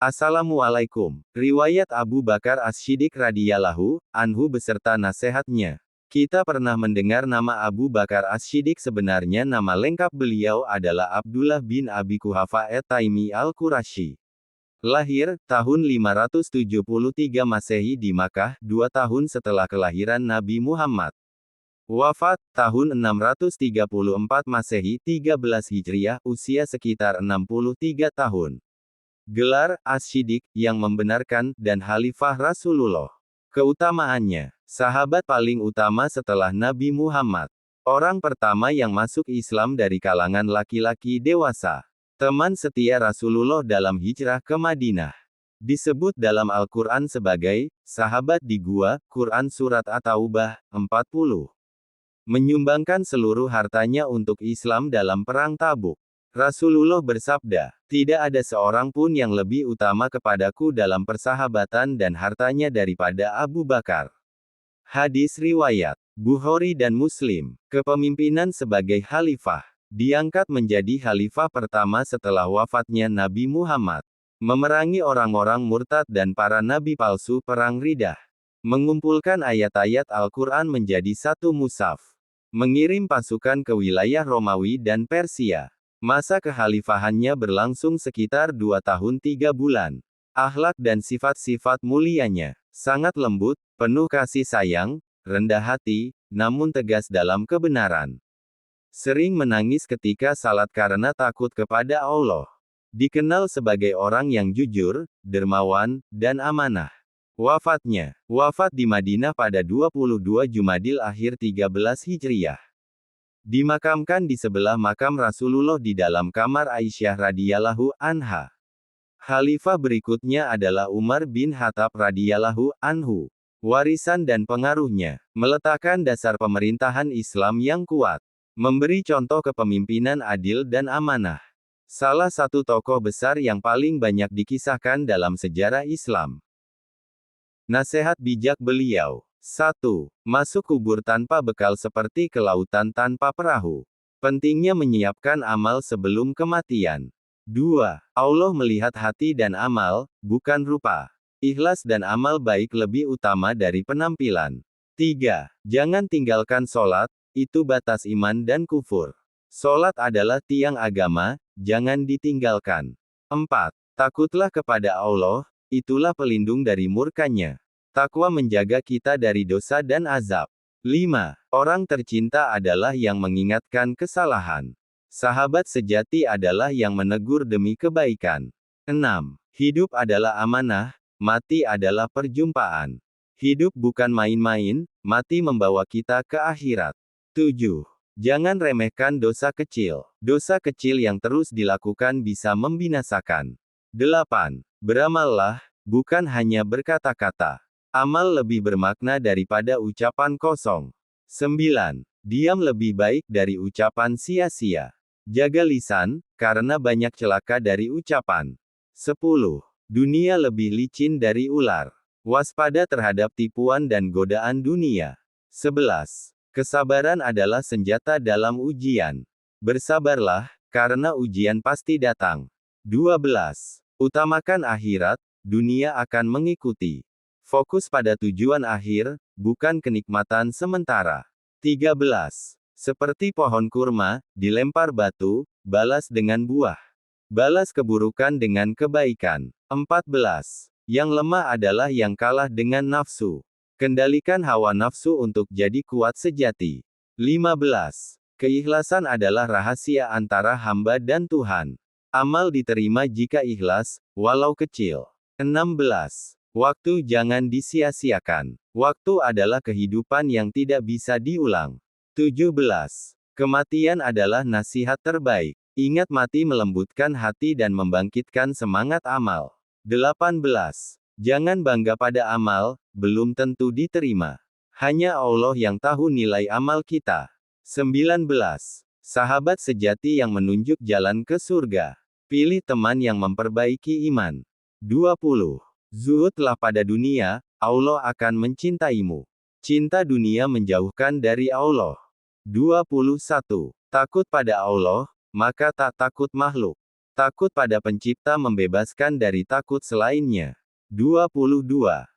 Assalamualaikum. Riwayat Abu Bakar As-Siddiq radhiyallahu anhu beserta nasihatnya. Kita pernah mendengar nama Abu Bakar As-Siddiq, sebenarnya nama lengkap beliau adalah Abdullah bin Abi Quhafa at-Taimi al-Qurasyi. Lahir, tahun 573 Masehi di Makkah, 2 tahun setelah kelahiran Nabi Muhammad. Wafat, tahun 634 Masehi, 13 Hijriah, usia sekitar 63 tahun. Gelar, As-Siddiq, yang membenarkan, dan Khalifah Rasulullah. Keutamaannya, sahabat paling utama setelah Nabi Muhammad. Orang pertama yang masuk Islam dari kalangan laki-laki dewasa. Teman setia Rasulullah dalam hijrah ke Madinah. Disebut dalam Al-Quran sebagai, sahabat di gua, Quran Surat At-Taubah, 40. Menyumbangkan seluruh hartanya untuk Islam dalam Perang Tabuk. Rasulullah bersabda, tidak ada seorang pun yang lebih utama kepadaku dalam persahabatan dan hartanya daripada Abu Bakar. Hadis riwayat Bukhari dan Muslim. Kepemimpinan sebagai khalifah. Diangkat menjadi khalifah pertama setelah wafatnya Nabi Muhammad. Memerangi orang-orang murtad dan para nabi palsu perang Riddah. Mengumpulkan ayat-ayat Al-Quran menjadi satu mushaf. Mengirim pasukan ke wilayah Romawi dan Persia. Masa kekhalifahannya berlangsung sekitar 2 tahun 3 bulan. Akhlak dan sifat-sifat mulianya sangat lembut, penuh kasih sayang, rendah hati, namun tegas dalam kebenaran. Sering menangis ketika salat karena takut kepada Allah. Dikenal sebagai orang yang jujur, dermawan, dan amanah. Wafatnya, wafat di Madinah pada 22 Jumadil Akhir 13 Hijriah. Dimakamkan di sebelah makam Rasulullah di dalam kamar Aisyah radhiyallahu anha. Khalifah berikutnya adalah Umar bin Khattab radhiyallahu anhu. Warisan dan pengaruhnya meletakkan dasar pemerintahan Islam yang kuat, memberi contoh kepemimpinan adil dan amanah. Salah satu tokoh besar yang paling banyak dikisahkan dalam sejarah Islam. Nasihat bijak beliau. 1. Masuk kubur tanpa bekal seperti ke lautan tanpa perahu. Pentingnya menyiapkan amal sebelum kematian. 2. Allah melihat hati dan amal, bukan rupa. Ikhlas dan amal baik lebih utama dari penampilan. 3. Jangan tinggalkan sholat, itu batas iman dan kufur. Sholat adalah tiang agama, jangan ditinggalkan. 4. Takutlah kepada Allah, itulah pelindung dari murkanya. Takwa menjaga kita dari dosa dan azab. 5. Orang tercinta adalah yang mengingatkan kesalahan. Sahabat sejati adalah yang menegur demi kebaikan. 6. Hidup adalah amanah, mati adalah perjumpaan. Hidup bukan main-main, mati membawa kita ke akhirat. 7. Jangan remehkan dosa kecil. Dosa kecil yang terus dilakukan bisa membinasakan. 8. Beramallah, bukan hanya berkata-kata. Amal lebih bermakna daripada ucapan kosong. 9. Diam lebih baik dari ucapan sia-sia. Jaga lisan, karena banyak celaka dari ucapan. 10. Dunia lebih licin dari ular. Waspada terhadap tipuan dan godaan dunia. 11. Kesabaran adalah senjata dalam ujian. Bersabarlah, karena ujian pasti datang. 12. Utamakan akhirat, dunia akan mengikuti. Fokus pada tujuan akhir, bukan kenikmatan sementara. 13. Seperti pohon kurma, dilempar batu, balas dengan buah. Balas keburukan dengan kebaikan. 14. Yang lemah adalah yang kalah dengan nafsu. Kendalikan hawa nafsu untuk jadi kuat sejati. 15. Keikhlasan adalah rahasia antara hamba dan Tuhan. Amal diterima jika ikhlas, walau kecil. 16. Waktu jangan disia-siakan. Waktu adalah kehidupan yang tidak bisa diulang. 17. Kematian adalah nasihat terbaik. Ingat mati melembutkan hati dan membangkitkan semangat amal. 18. Jangan bangga pada amal, belum tentu diterima. Hanya Allah yang tahu nilai amal kita. 19. Sahabat sejati yang menunjuk jalan ke surga. Pilih teman yang memperbaiki iman. 20. Zuhudlah pada dunia, Allah akan mencintaimu. Cinta dunia menjauhkan dari Allah. 21. Takut pada Allah, maka tak takut makhluk. Takut pada pencipta membebaskan dari takut selainnya. 22.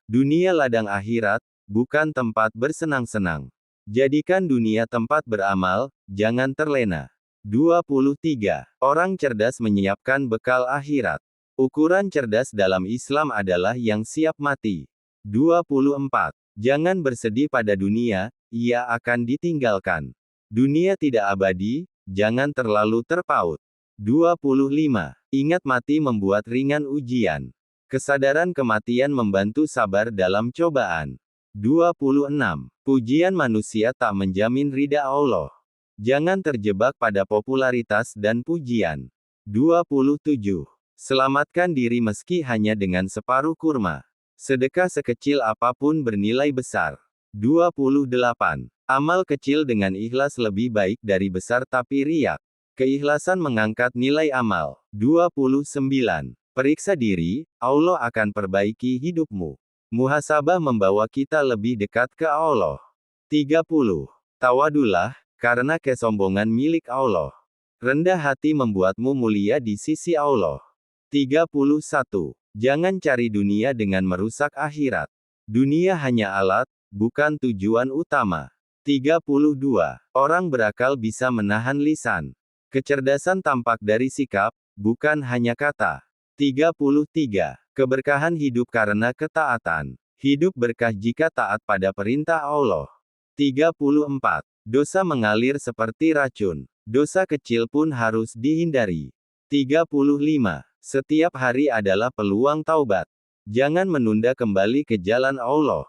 Dunia ladang akhirat, bukan tempat bersenang-senang. Jadikan dunia tempat beramal, jangan terlena. 23. Orang cerdas menyiapkan bekal akhirat. Ukuran cerdas dalam Islam adalah yang siap mati. 24. Jangan bersedih pada dunia, ia akan ditinggalkan. Dunia tidak abadi, jangan terlalu terpaut. 25. Ingat mati membuat ringan ujian. Kesadaran kematian membantu sabar dalam cobaan. 26. Pujian manusia tak menjamin ridha Allah. Jangan terjebak pada popularitas dan pujian. 27. Selamatkan diri meski hanya dengan separuh kurma. Sedekah sekecil apapun bernilai besar. 28. Amal kecil dengan ikhlas lebih baik dari besar tapi riak. Keikhlasan mengangkat nilai amal. 29. Periksa diri, Allah akan perbaiki hidupmu. Muhasabah membawa kita lebih dekat ke Allah. 30. Tawadulah, karena kesombongan milik Allah. Rendah hati membuatmu mulia di sisi Allah. 31. Jangan cari dunia dengan merusak akhirat. Dunia hanya alat, bukan tujuan utama. 32. Orang berakal bisa menahan lisan. Kecerdasan tampak dari sikap, bukan hanya kata. 33. Keberkahan hidup karena ketaatan. Hidup berkah jika taat pada perintah Allah. 34. Dosa mengalir seperti racun. Dosa kecil pun harus dihindari. 35. Setiap hari adalah peluang taubat. Jangan menunda kembali ke jalan Allah.